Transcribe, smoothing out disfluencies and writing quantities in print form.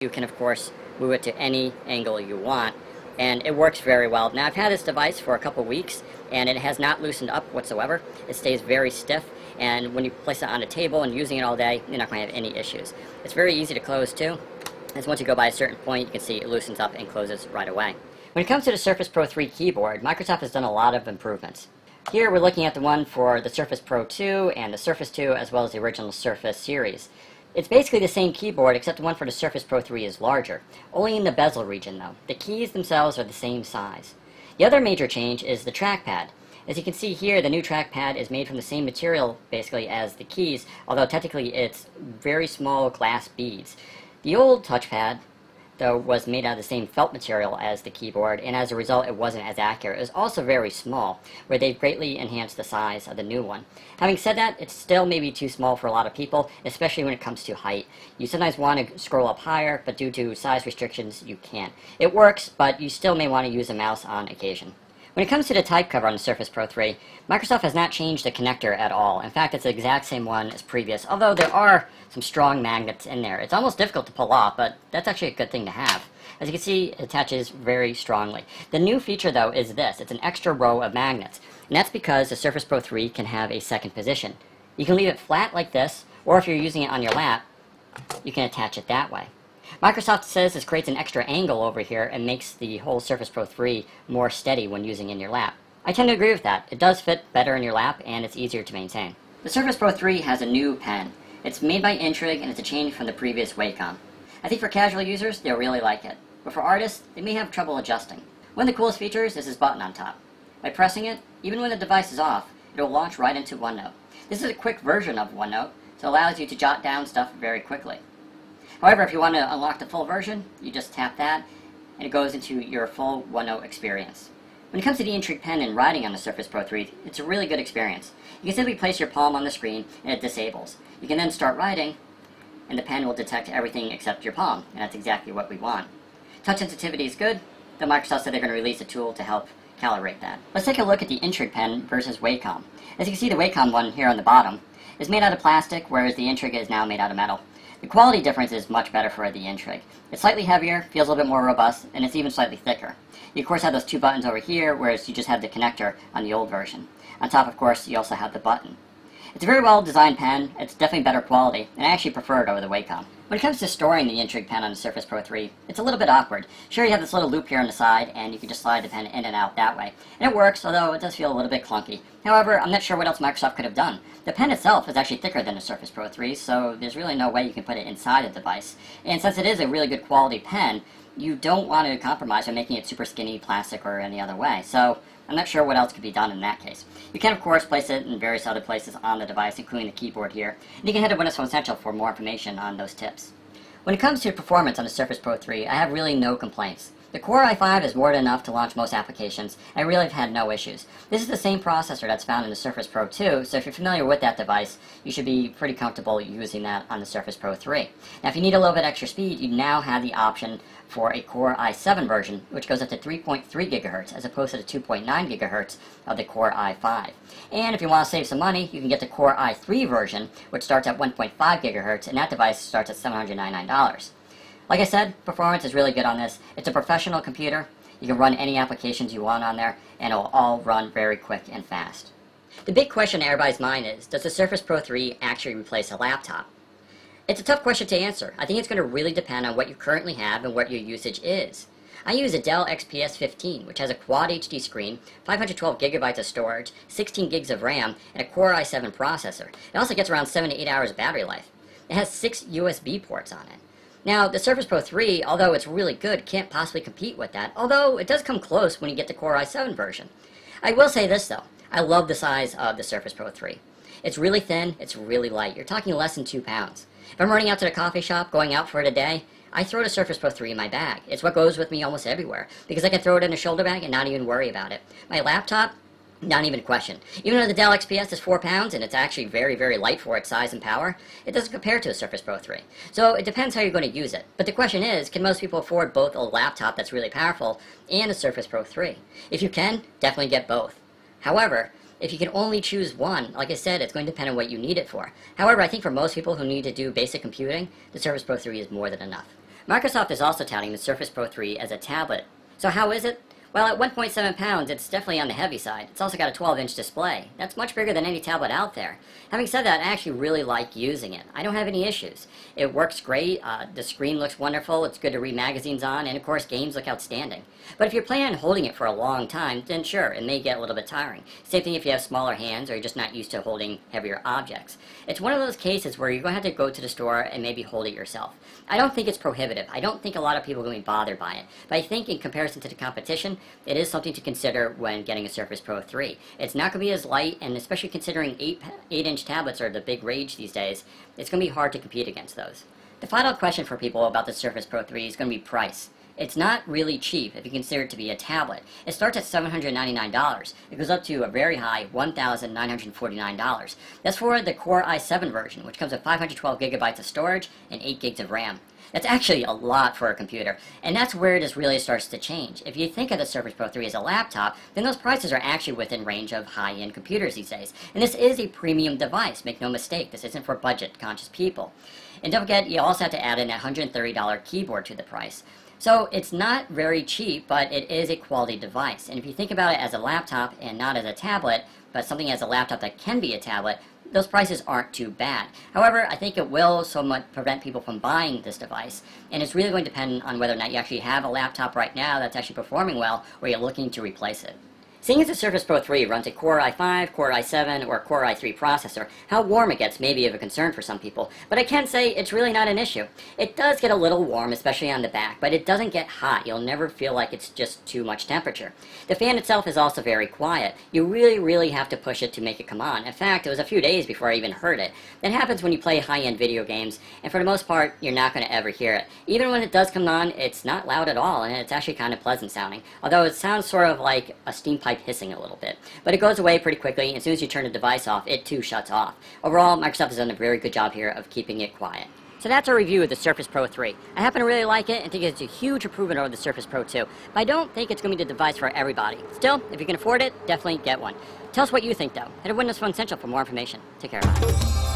You can, of course, move it to any angle you want, and it works very well. Now, I've had this device for a couple weeks, and it has not loosened up whatsoever. It stays very stiff, and when you place it on a table and using it all day, you're not going to have any issues. It's very easy to close, too, as once you go by a certain point, you can see it loosens up and closes right away. When it comes to the Surface Pro 3 keyboard, Microsoft has done a lot of improvements. Here we're looking at the one for the Surface Pro 2 and the Surface 2, as well as the original Surface series. It's basically the same keyboard, except the one for the Surface Pro 3 is larger. Only in the bezel region, though. The keys themselves are the same size. The other major change is the trackpad. As you can see here, the new trackpad is made from the same material, basically, as the keys, although technically it's very small glass beads. The old touchpad, though, was made out of the same felt material as the keyboard, and as a result it wasn't as accurate. It was also very small, where they've greatly enhanced the size of the new one. Having said that, it's still maybe too small for a lot of people, especially when it comes to height. You sometimes want to scroll up higher, but due to size restrictions, you can't. It works, but you still may want to use a mouse on occasion. When it comes to the type cover on the Surface Pro 3, Microsoft has not changed the connector at all. In fact, it's the exact same one as previous, although there are some strong magnets in there. It's almost difficult to pull off, but that's actually a good thing to have. As you can see, it attaches very strongly. The new feature, though, is this. It's an extra row of magnets, and that's because the Surface Pro 3 can have a second position. You can leave it flat like this, or if you're using it on your lap, you can attach it that way. Microsoft says this creates an extra angle over here and makes the whole Surface Pro 3 more steady when using in your lap. I tend to agree with that. It does fit better in your lap and it's easier to maintain. The Surface Pro 3 has a new pen. It's made by Intrigue and it's a change from the previous Wacom. I think for casual users, they'll really like it. But for artists, they may have trouble adjusting. One of the coolest features is this button on top. By pressing it, even when the device is off, it will launch right into OneNote. This is a quick version of OneNote, so it allows you to jot down stuff very quickly. However, if you want to unlock the full version, you just tap that, and it goes into your full OneNote experience. When it comes to the Intrigue pen and writing on the Surface Pro 3, it's a really good experience. You can simply place your palm on the screen, and it disables. You can then start writing, and the pen will detect everything except your palm, and that's exactly what we want. Touch sensitivity is good, though Microsoft said they're going to release a tool to help calibrate that. Let's take a look at the Intrigue pen versus Wacom. As you can see, the Wacom one here on the bottom is made out of plastic, whereas the Intrigue is now made out of metal. The quality difference is much better for the Intrigue. It's slightly heavier, feels a little bit more robust, and it's even slightly thicker. You of course have those two buttons over here, whereas you just have the connector on the old version. On top, of course, you also have the button. It's a very well designed pen, it's definitely better quality, and I actually prefer it over the Wacom. When it comes to storing the Intrigue pen on the Surface Pro 3, it's a little bit awkward. Sure, you have this little loop here on the side, and you can just slide the pen in and out that way. And it works, although it does feel a little bit clunky. However, I'm not sure what else Microsoft could have done. The pen itself is actually thicker than the Surface Pro 3, so there's really no way you can put it inside the device. And since it is a really good quality pen, you don't want to compromise by making it super skinny, plastic, or any other way. So I'm not sure what else could be done in that case. You can, of course, place it in various other places on the device, including the keyboard here. And you can head to Windows Phone Central for more information on those tips. When it comes to performance on the Surface Pro 3, I have really no complaints. The Core i5 is more than enough to launch most applications, and I really have had no issues. This is the same processor that's found in the Surface Pro 2, so if you're familiar with that device, you should be pretty comfortable using that on the Surface Pro 3. Now, if you need a little bit extra speed, you now have the option for a Core i7 version, which goes up to 3.3 GHz as opposed to the 2.9 GHz of the Core i5. And if you want to save some money, you can get the Core i3 version, which starts at 1.5 GHz, and that device starts at $799. Like I said, performance is really good on this. It's a professional computer. You can run any applications you want on there, and it'll all run very quick and fast. The big question in everybody's mind is, does the Surface Pro 3 actually replace a laptop? It's a tough question to answer. I think it's going to really depend on what you currently have and what your usage is. I use a Dell XPS 15, which has a Quad HD screen, 512 gigabytes of storage, 16 gigs of RAM, and a Core i7 processor. It also gets around 7 to 8 hours battery life. It has 6 USB ports on it. Now, the Surface Pro 3, although it's really good, can't possibly compete with that, although it does come close when you get the Core i7 version. I will say this, though. I love the size of the Surface Pro 3. It's really thin, it's really light. You're talking less than 2 pounds. If I'm running out to the coffee shop, going out for it a day, I throw the Surface Pro 3 in my bag. It's what goes with me almost everywhere, because I can throw it in a shoulder bag and not even worry about it. My laptop, not even a question. Even though the Dell XPS is 4 pounds and it's actually very, very light for its size and power, it doesn't compare to a Surface Pro 3. So it depends how you're going to use it. But the question is, can most people afford both a laptop that's really powerful and a Surface Pro 3? If you can, definitely get both. However, if you can only choose one, like I said, it's going to depend on what you need it for. However, I think for most people who need to do basic computing, the Surface Pro 3 is more than enough. Microsoft is also touting the Surface Pro 3 as a tablet. So how is it? Well, at 1.7 pounds, it's definitely on the heavy side. It's also got a 12-inch display. That's much bigger than any tablet out there. Having said that, I actually really like using it. I don't have any issues. It works great, the screen looks wonderful, it's good to read magazines on, and of course, games look outstanding. But if you're planning on holding it for a long time, then sure, it may get a little bit tiring. Same thing if you have smaller hands or you're just not used to holding heavier objects. It's one of those cases where you're going to have to go to the store and maybe hold it yourself. I don't think it's prohibitive. I don't think a lot of people are going to be bothered by it. But I think in comparison to the competition, it is something to consider when getting a Surface Pro 3. It's not going to be as light, and especially considering 8-inch tablets are the big rage these days, it's going to be hard to compete against those. The final question for people about the Surface Pro 3 is going to be price. It's not really cheap if you consider it to be a tablet. It starts at $799. It goes up to a very high $1,949. That's for the Core i7 version, which comes with 512 gigabytes of storage and 8 gigs of RAM. That's actually a lot for a computer, and that's where it really starts to change. If you think of the Surface Pro 3 as a laptop, then those prices are actually within range of high-end computers these days. And this is a premium device, make no mistake, this isn't for budget-conscious people. And don't forget, you also have to add in a $130 keyboard to the price. So it's not very cheap, but it is a quality device. And if you think about it as a laptop and not as a tablet, but something as a laptop that can be a tablet, those prices aren't too bad. However, I think it will somewhat prevent people from buying this device, and it's really going to depend on whether or not you actually have a laptop right now that's actually performing well, or you're looking to replace it. Seeing as the Surface Pro 3 runs a Core i5, Core i7, or Core i3 processor, how warm it gets may be of a concern for some people, but I can say it's really not an issue. It does get a little warm, especially on the back, but it doesn't get hot. You'll never feel like it's just too much temperature. The fan itself is also very quiet. You really have to push it to make it come on. In fact, it was a few days before I even heard it. That happens when you play high-end video games, and for the most part, you're not going to ever hear it. Even when it does come on, it's not loud at all, and it's actually kind of pleasant sounding, although it sounds sort of like a steam pipe hissing a little bit. But it goes away pretty quickly, and as soon as you turn the device off, it too shuts off. Overall, Microsoft has done a very good job here of keeping it quiet. So that's our review of the Surface Pro 3. I happen to really like it and think it's a huge improvement over the Surface Pro 2, but I don't think it's going to be the device for everybody. Still, if you can afford it, definitely get one. Tell us what you think though. Head to Windows Phone Central for more information. Take care. Bye.